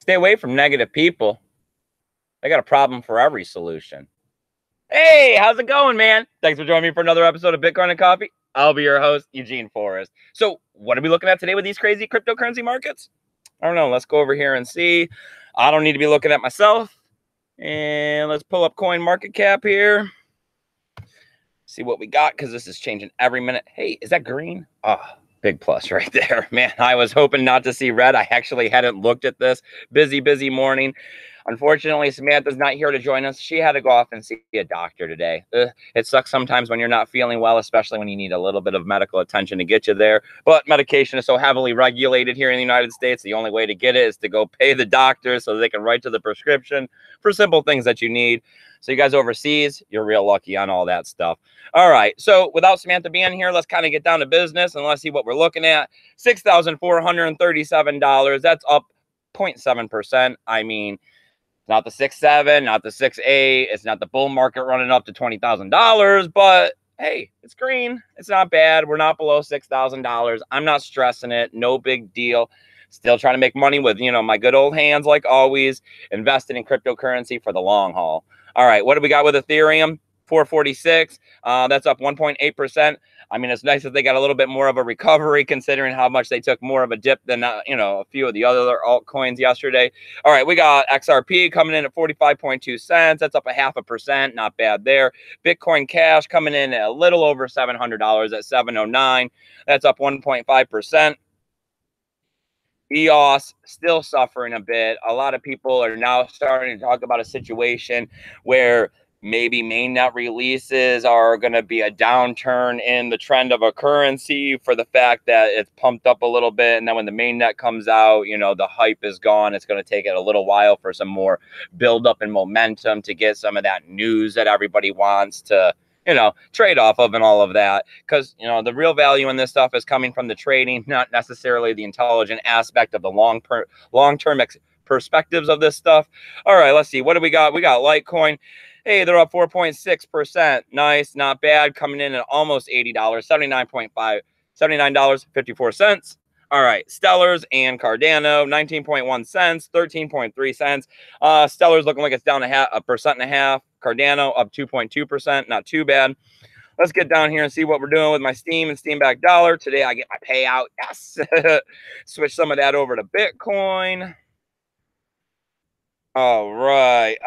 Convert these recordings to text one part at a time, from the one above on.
Stay away from negative people. They got a problem for every solution. Hey, how's it going, man? Thanks for joining me for another episode of Bitcoin and Coffee. I'll be your host, Eugene Forrest. So what are we looking at today with these crazy cryptocurrency markets? I don't know. Let's go over here and see. I don't need to be looking at myself. And let's pull up coin market cap here. See what we got, because this is changing every minute. Hey, is that green? Oh, big plus right there. Man, I was hoping not to see red. I actually hadn't looked at this. Busy morning. Unfortunately, Samantha's not here to join us. She had to go off and see a doctor today. It sucks sometimes when you're not feeling well, especially when you need a little bit of medical attention to get you there. But medication is so heavily regulated here in the United States. The only way to get it is to go pay the doctor so they can write to the prescription for simple things that you need. So you guys overseas, you're real lucky on all that stuff. All right. So without Samantha being here, let's kind of get down to business and let's see what we're looking at. $6,437. That's up 0.7%. I mean, not the 6.7, not the 6.8. It's not the bull market running up to $20,000, but hey, it's green. It's not bad. We're not below $6,000. I'm not stressing it. No big deal. Still trying to make money with, my good old hands, like always, invested in cryptocurrency for the long haul. All right, what do we got with Ethereum? 446. That's up 1.8%. I mean, it's nice that they got a little bit more of a recovery considering how much they took more of a dip than, a few of the other altcoins yesterday. All right, we got XRP coming in at 45.2 cents. That's up 0.5%. Not bad there. Bitcoin Cash coming in at a little over $700 at 709. That's up 1.5%. EOS still suffering a bit. A lot of people are now starting to talk about a situation where maybe mainnet releases are going to be a downturn in the trend of a currency for the fact that it's pumped up a little bit. And then when the mainnet comes out, the hype is gone. It's going to take it a little while for some more buildup and momentum to get some of that news that everybody wants to, trade off of and all of that. Because, the real value in this stuff is coming from the trading, not necessarily the intelligent aspect of the long-term perspectives of this stuff. All right, let's see. What do we got? We got Litecoin. Hey, they're up 4.6%. Nice, not bad. Coming in at almost $80, $79.54. All right, Stellars and Cardano, 19.1 cents, 13.3 cents. Stellars looking like it's down 1.5%. Cardano up 2.2%. Not too bad. Let's get down here and see what we're doing with my Steam and Steam back dollar. Today I get my payout. Yes. Switch some of that over to Bitcoin. All right.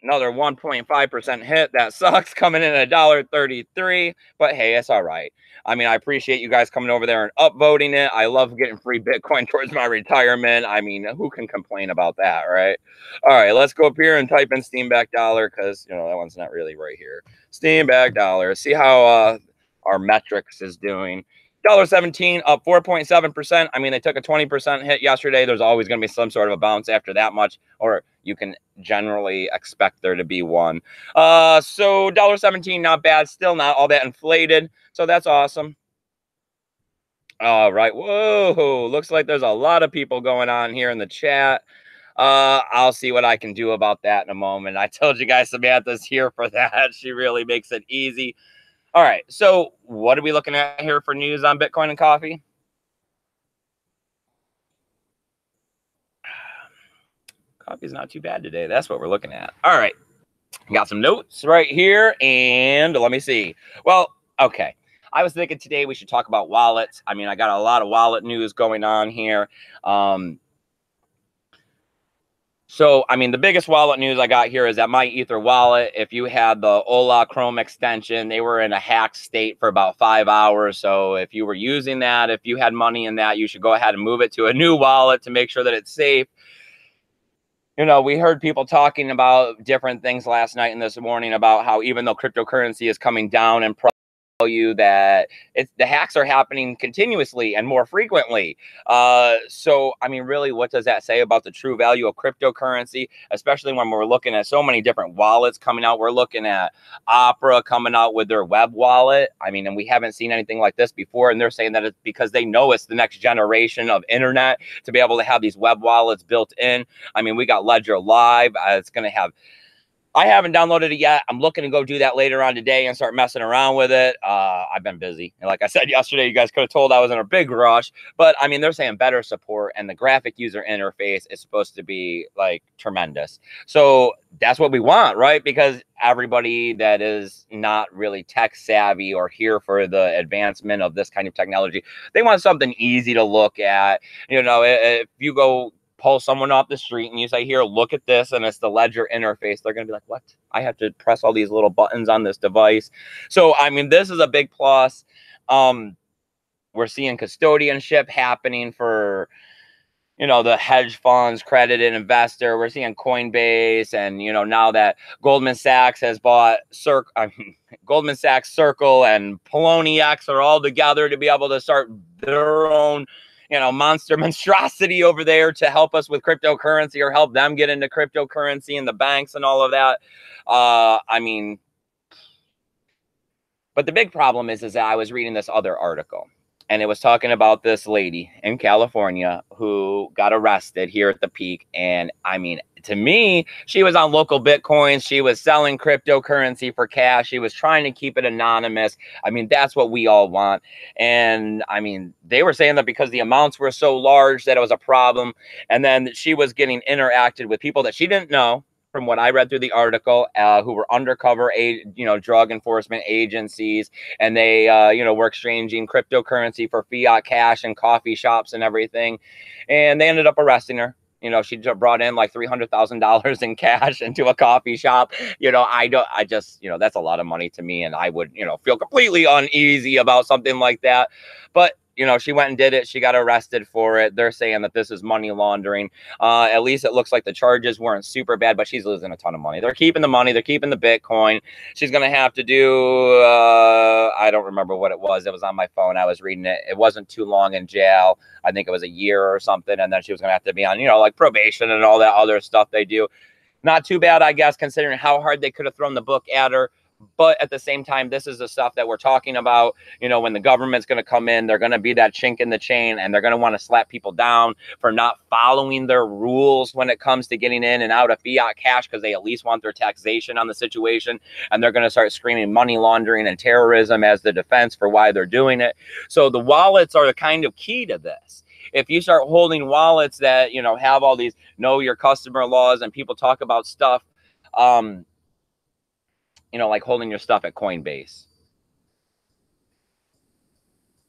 Another 1.5% hit. That sucks. Coming in at $1.33. But hey, it's all right. I mean, I appreciate you guys coming over there and upvoting it. I love getting free Bitcoin towards my retirement. I mean, who can complain about that, right? All right, let's go up here and type in Steam back dollar because, that one's not really right here. Steam back dollar. See how our metrics is doing. $1.17 up 4.7%. I mean, they took a 20% hit yesterday. There's always going to be some sort of a bounce after that much, or you can generally expect there to be one. So $1.17, not bad. Still not all that inflated. So that's awesome. All right. Whoa. Looks like there's a lot of people going on here in the chat. I'll see what I can do about that in a moment. I told you guys Samantha's here for that. She really makes it easy. All right, so what are we looking at here for news on Bitcoin and coffee? Coffee's not too bad today. That's what we're looking at. All right, got some notes right here, and let me see. Well, okay. I was thinking today we should talk about wallets. I mean, I got a lot of wallet news going on here. So, I mean, the biggest wallet news I got here is that my Ether wallet, if you had the Ola Chrome extension, they were in a hacked state for about 5 hours. So if you were using that, if you had money in that, you should go ahead and move it to a new wallet to make sure that it's safe. We heard people talking about different things last night and this morning about how even though cryptocurrency is coming down in price, you that the hacks are happening continuously and more frequently. So, I mean, really, what does that say about the true value of cryptocurrency, especially when we're looking at so many different wallets coming out? We're looking at Opera coming out with their web wallet. I mean, and we haven't seen anything like this before. And they're saying that it's because they know it's the next generation of internet to be able to have these web wallets built in. I mean, we got Ledger Live. It's going to have I haven't downloaded it yet. I'm looking to go do that later on today and start messing around with it. I've been busy. And like I said yesterday, you guys could have told I was in a big rush. But I mean, they're saying better support and the graphic user interface is supposed to be like tremendous. So that's what we want, right? Because everybody that is not really tech savvy or here for the advancement of this kind of technology, they want something easy to look at. You know, if you go pull someone off the street and you say, here, look at this, and it's the ledger interface, they're going to be like, what? I have to press all these little buttons on this device. So, I mean, this is a big plus. We're seeing custodianship happening for, you know, the hedge funds, credited investor. We're seeing Coinbase, and, you know, now that Goldman Sachs has bought Goldman Sachs Circle and Poloniex are all together to be able to start their own, you know, monstrosity over there to help us with cryptocurrency or help them get into cryptocurrency and the banks and all of that. I mean, but the big problem is that I was reading this other article, and it was talking about this lady in California who got arrested here at the Peak. And I mean, to me, she was on local Bitcoins. She was selling cryptocurrency for cash. She was trying to keep it anonymous. I mean, that's what we all want. And I mean, they were saying that because the amounts were so large that it was a problem. And then she was getting interacted with people that she didn't know, from what I read through the article, who were undercover, drug enforcement agencies, and they, were exchanging cryptocurrency for fiat cash in coffee shops and everything. And they ended up arresting her. You know, she just brought in like $300,000 in cash into a coffee shop. You know, that's a lot of money to me. And I would, feel completely uneasy about something like that. But you know, she went and did it. She got arrested for it. They're saying that this is money laundering. At least it looks like the charges weren't super bad, but she's losing a ton of money. They're keeping the money. They're keeping the Bitcoin. She's going to have to do, I don't remember what it was. It was on my phone. I was reading it. It wasn't too long in jail. I think it was a year or something. And then she was going to have to be on, like probation and all that other stuff they do. Not too bad, I guess, considering how hard they could have thrown the book at her. But at the same time, this is the stuff that we're talking about. You know, when the government's going to come in, they're going to be that chink in the chain, and they're going to want to slap people down for not following their rules when it comes to getting in and out of fiat cash, because they at least want their taxation on the situation. And they're going to start screaming money laundering and terrorism as the defense for why they're doing it. So the wallets are the kind of key to this. If you start holding wallets that, have all these know your customer laws, and people talk about stuff, like holding your stuff at Coinbase.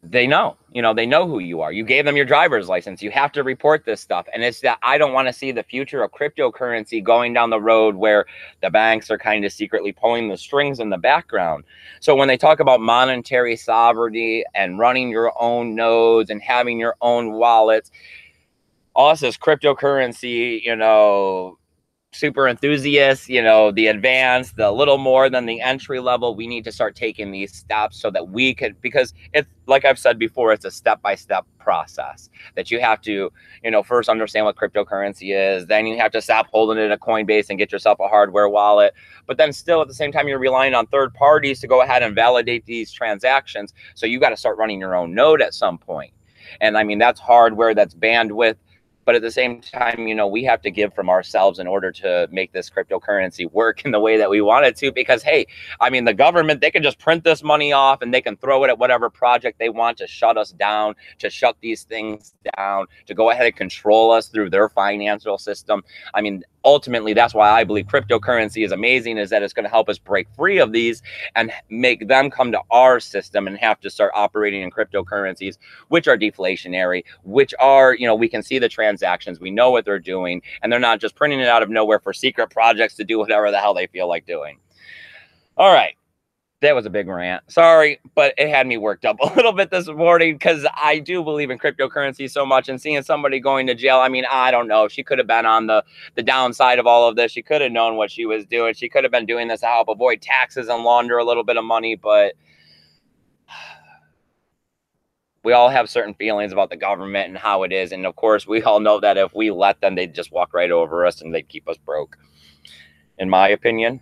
They know who you are. You gave them your driver's license. You have to report this stuff. And it's that I don't want to see the future of cryptocurrency going down the road where the banks are kind of secretly pulling the strings in the background. So when they talk about monetary sovereignty and running your own nodes and having your own wallets, us as cryptocurrency, super enthusiasts, the advanced, the little more than the entry level, we need to start taking these steps so that we could, because it's like I've said before, it's a step-by-step process that you have to, first understand what cryptocurrency is. Then you have to stop holding it at Coinbase and get yourself a hardware wallet. But then still at the same time, you're relying on third parties to go ahead and validate these transactions. So you got to start running your own node at some point. And I mean, that's hardware, that's bandwidth. But at the same time, we have to give from ourselves in order to make this cryptocurrency work in the way that we want it to. Because, hey, I mean, the government, they can just print this money off and they can throw it at whatever project they want to shut us down, to shut these things down, to go ahead and control us through their financial system. I mean, ultimately, that's why I believe cryptocurrency is amazing, is that it's going to help us break free of these and make them come to our system and have to start operating in cryptocurrencies, which are deflationary, which are, we can see the transactions, we know what they're doing, and they're not just printing it out of nowhere for secret projects to do whatever the hell they feel like doing. All right. That was a big rant. Sorry, but it had me worked up a little bit this morning because I do believe in cryptocurrency so much, and seeing somebody going to jail, I mean, I don't know. She could have been on the downside of all of this. She could have known what she was doing. She could have been doing this to help avoid taxes and launder a little bit of money, but we all have certain feelings about the government and how it is. And of course, we all know that if we let them, they'd just walk right over us and they'd keep us broke, in my opinion.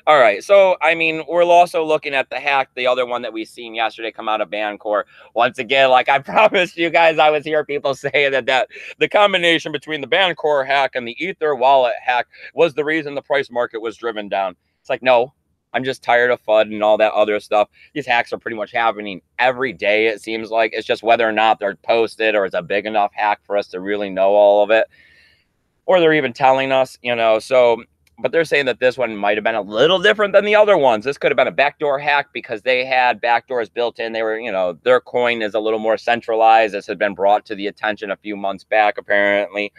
All right. So, I mean, we're also looking at the hack, the other one that we seen yesterday come out of Bancor. Once again, like I promised you guys, I was hearing people saying that the combination between the Bancor hack and the Ether wallet hack was the reason the price market was driven down. It's like, no, I'm just tired of FUD and all that other stuff. These hacks are pretty much happening every day, it seems like. It's just whether or not they're posted or it's a big enough hack for us to really know all of it. Or they're even telling us, you know, so but they're saying that this one might have been a little different than the other ones. This could have been a backdoor hack because they had backdoors built in. They were, you know, their coin is a little more centralized. This had been brought to the attention a few months back, apparently.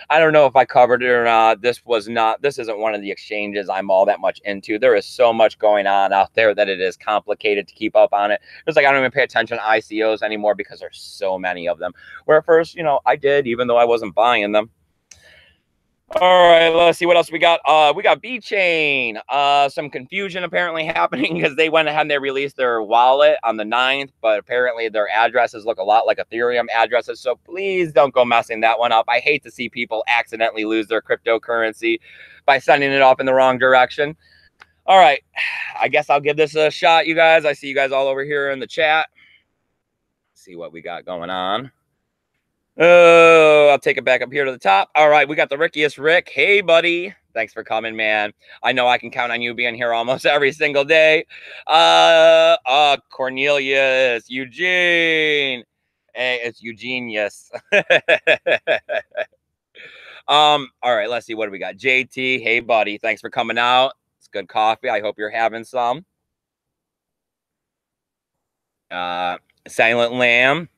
I don't know if I covered it or not. This isn't one of the exchanges I'm all that much into. There is so much going on out there that it is complicated to keep up on it. It's like I don't even pay attention to ICOs anymore because there's so many of them. Where at first, you know, I did, even though I wasn't buying them. All right, let's see what else we got. We got VeChain. Some confusion apparently happening because they went ahead and they released their wallet on the 9th, but apparently their addresses look a lot like Ethereum addresses. So please don't go messing that one up. I hate to see people accidentally lose their cryptocurrency by sending it off in the wrong direction. All right, I guess I'll give this a shot, you guys. I see you guys all over here in the chat. Let's see what we got going on. Oh, I'll take it back up here to the top. All right, we got the Rickiest Rick. Hey, buddy. Thanks for coming, man. I know I can count on you being here almost every single day. Cornelius, Eugene. Hey, it's Eugenius. All right, let's see what do we got. JT, hey, buddy. Thanks for coming out. It's good coffee. I hope you're having some. Silent Lamb.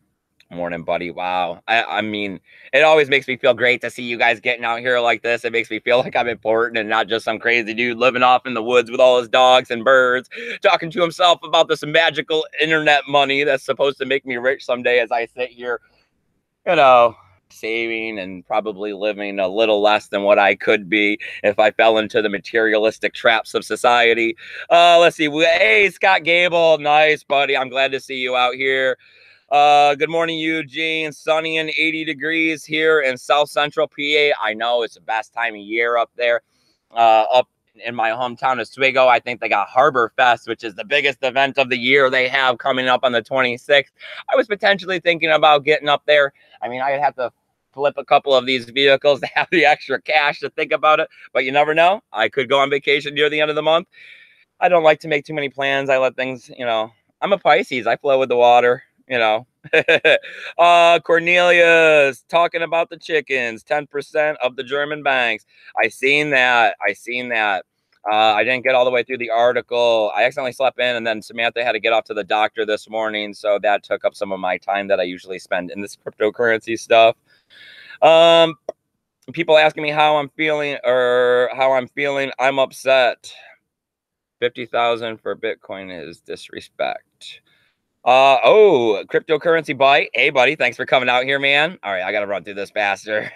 Morning, buddy. Wow. I mean, it always makes me feel great to see you guys getting out here like this. It makes me feel like I'm important and not just some crazy dude living off in the woods with all his dogs and birds, talking to himself about this magical internet money that's supposed to make me rich someday as I sit here, you know, saving and probably living a little less than what I could be if I fell into the materialistic traps of society. Let's see. Hey, Scott Gable. Nice, buddy. I'm glad to see you out here. Good morning, Eugene. Sunny and 80 degrees here in South Central PA. I know it's the best time of year up there. Up in my hometown of Oswego, I think they got Harbor Fest, which is the biggest event of the year they have coming up on the 26th. I was potentially thinking about getting up there. I mean, I'd have to flip a couple of these vehicles to have the extra cash to think about it, but you never know. I could go on vacation near the end of the month. I don't like to make too many plans. I let things, you know, I'm a Pisces. I flow with the water. You know, Cornelius talking about the chickens, 10% of the German banks. I seen that. I didn't get all the way through the article. I accidentally slept in, and then Samantha had to get off to the doctor this morning, so that took up some of my time that I usually spend in this cryptocurrency stuff. People asking me how I'm feeling or how I'm feeling. I'm upset. 50,000 for Bitcoin is disrespect. Cryptocurrency bite. Hey, buddy. Thanks for coming out here, man. All right, I got to run through this faster.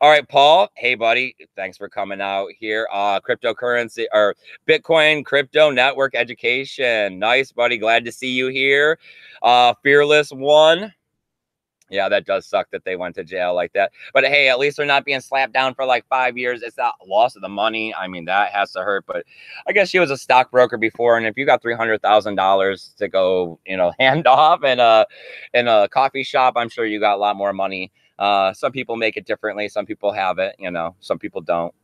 All right, Paul. Hey, buddy. Thanks for coming out here. Cryptocurrency or Bitcoin crypto network education. Nice, buddy. Glad to see you here. Fearless One. Yeah, that does suck that they went to jail like that. But hey, at least they're not being slapped down for like 5 years. It's not loss of the money. I mean, that has to hurt. But I guess she was a stockbroker before, and if you got $300,000 to go, you know, hand off in a coffee shop, I'm sure you got a lot more money. Some people make it differently. Some people have it, you know. Some people don't.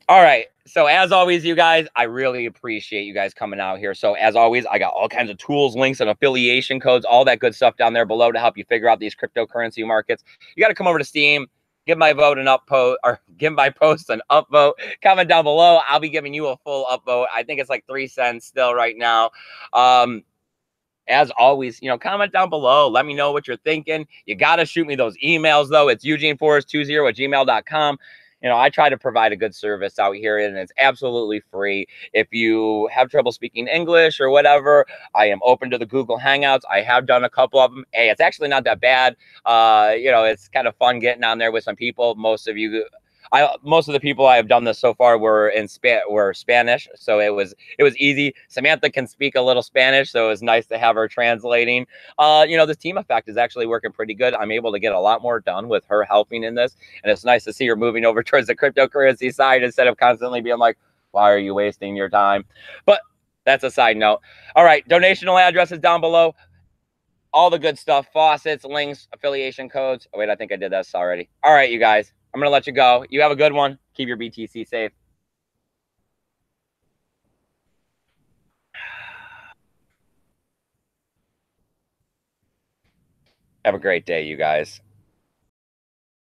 All right. So as always, you guys, I really appreciate you guys coming out here. So as always, I got all kinds of tools, links, and affiliation codes, all that good stuff down there below to help you figure out these cryptocurrency markets. You got to come over to Steam, give my vote an upvote, or give my post an upvote. Comment down below. I'll be giving you a full upvote. I think it's like 3 cents still right now. As always, you know, comment down below. Let me know what you're thinking. You got to shoot me those emails, though. It's eugeneforest20@gmail.com. You know, I try to provide a good service out here, and it's absolutely free. If you have trouble speaking English or whatever, I am open to the Google Hangouts. I have done a couple of them. Hey, it's actually not that bad. You know, it's kind of fun getting on there with some people. Most of the people I have done this so far were Spanish, so it was easy. Samantha can speak a little Spanish, so it was nice to have her translating. You know, this team effect is actually working pretty good. I'm able to get a lot more done with her helping in this, and it's nice to see her moving over towards the cryptocurrency side instead of constantly being like, Why are you wasting your time? But that's a side note. All right, donational addresses down below. All the good stuff, faucets, links, affiliation codes. Oh, wait, I think I did this already. All right, you guys, I'm going to let you go. You have a good one. Keep your BTC safe. Have a great day, you guys.